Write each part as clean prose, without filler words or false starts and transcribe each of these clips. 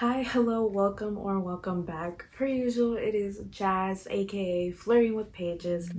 Hi, hello, welcome or welcome back. Per usual, it is Jazz, aka Flirting with Pages.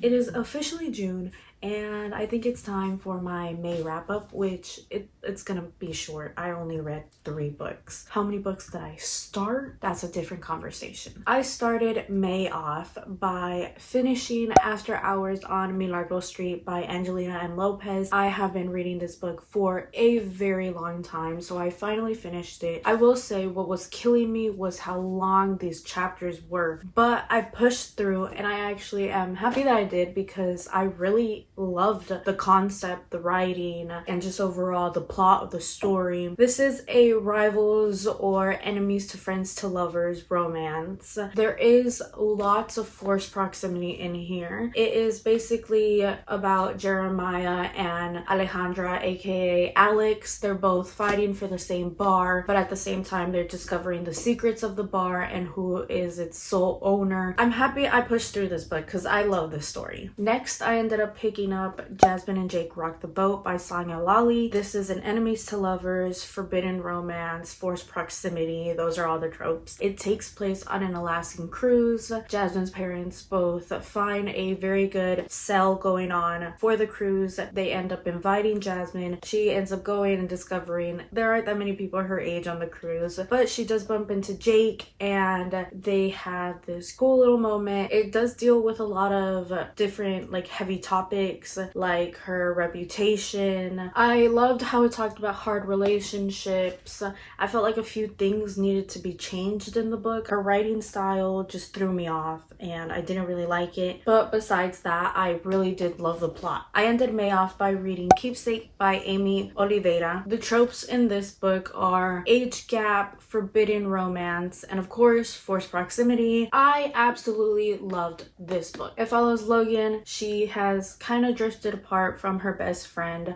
It is officially June, and I think it's time for my May wrap-up, which it's gonna be short. I only read 3 books. How many books did I start? That's a different conversation. I started May off by finishing After Hours on Milagro Street by Angelina and Lopez. I have been reading this book for a very long time, so I finally finished it. I will say what was killing me was how long these chapters were, but I pushed through, and I actually am happy that I did because I really loved the concept, the writing, and just overall the plot of the story. This is a rivals or enemies to friends to lovers romance. There is lots of forced proximity in here. It is basically about Jeremiah and Alejandra, aka Alex. They're both fighting for the same bar, but at the same time they're discovering the secrets of the bar and who is its sole owner. I'm happy I pushed through this book because I love this story. Next, I ended up picking up Jasmine and Jake Rock the Boat by Sonya Lalli. This is an enemies to lovers, forbidden romance, forced proximity. Those are all the tropes. It takes place on an Alaskan cruise. Jasmine's parents both find a very good sale going on for the cruise. They end up inviting Jasmine. She ends up going and discovering there aren't that many people her age on the cruise, but she does bump into Jake and they have this cool little moment. It does deal with a lot of different heavy topics like her reputation. I loved how it talked about hard relationships. I felt like a few things needed to be changed in the book. Her writing style just threw me off and I didn't really like it. But besides that, I really did love the plot. I ended May off by reading Keepsake by Amy Oliveira. The tropes in this book are age gap, forbidden romance, and of course, forced proximity. I absolutely loved this book. It follows Logan. She has kind of drifted apart from her best friend,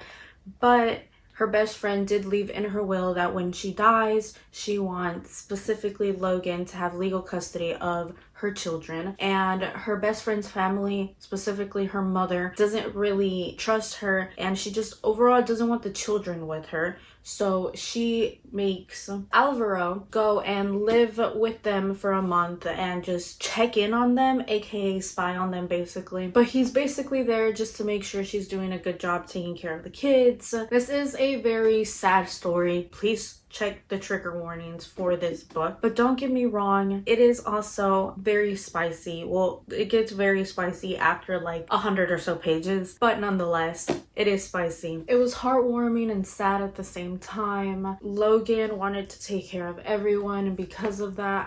but her best friend did leave in her will that when she dies, she wants specifically Logan to have legal custody of her children. And her best friend's family, specifically her mother, doesn't really trust her, and she just overall doesn't want the children with her. So she makes Alvaro go and live with them for a month and just check in on them, aka spy on them basically. But he's basically there just to make sure she's doing a good job taking care of the kids. This is a very sad story. Please check the trigger warnings for this book. But don't get me wrong, it is also very spicy. Well, it gets very spicy after 100 or so pages, but nonetheless, it is spicy. It was heartwarming and sad at the same time. Logan wanted to take care of everyone, and because of that,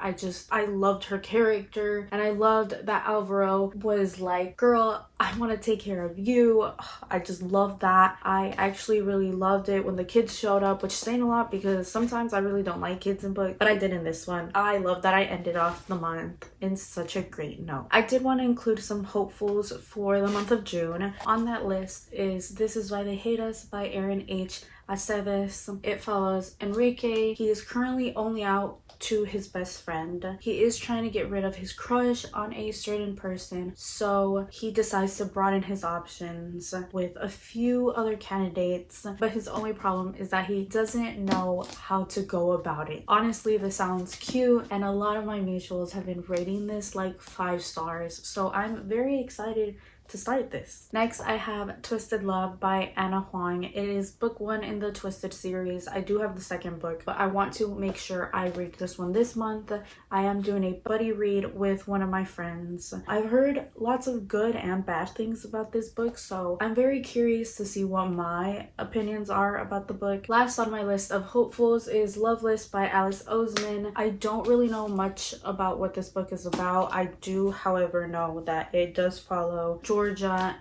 I loved her character, and I loved that Alvaro was like, girl, I want to take care of you. I just loved that. I actually really loved it when the kids showed up, which is saying a lot because sometimes I really don't like kids in books, but I did in this one. I love that I ended off the month in such a great note. I did want to include some hopefuls for the month of June. On that list is This Is Why They Hate Us by Aaron H. Aceves. It follows Enrique. He is currently only out to his best friend. He is trying to get rid of his crush on a certain person, so he decides to broaden his options with a few other candidates, but his only problem is that he doesn't know how to go about it. Honestly, this sounds cute, and a lot of my mutuals have been rating this 5 stars, so I'm very excited to start this. Next, I have Twisted Love by Anna Huang. It is book 1 in the Twisted series. I do have the second book, but I want to make sure I read this one this month. I am doing a buddy read with one of my friends. I've heard lots of good and bad things about this book, so I'm very curious to see what my opinions are about the book. Last on my list of hopefuls is Loveless by Oseman. I don't really know much about what this book is about. I do, however, know that it does follow Georgia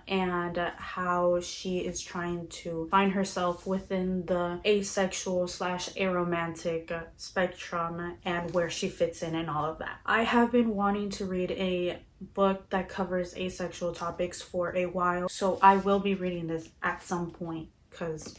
and how she is trying to find herself within the asexual / aromantic spectrum and where she fits in and all of that. I have been wanting to read a book that covers asexual topics for a while, so I will be reading this at some point because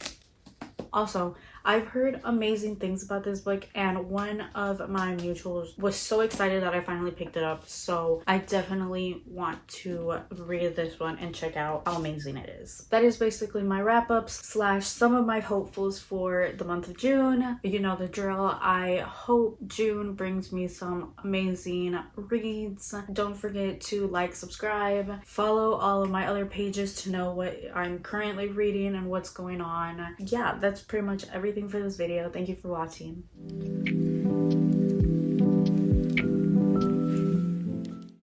Also, I've heard amazing things about this book, and one of my mutuals was so excited that I finally picked it up. So I definitely want to read this one and check out how amazing it is. That is basically my wrap-ups slash some of my hopefuls for the month of June. You know the drill. I hope June brings me some amazing reads. Don't forget to like, subscribe, follow all of my other pages to know what I'm currently reading and what's going on. Yeah, that's pretty much everything for this video. Thank you for watching.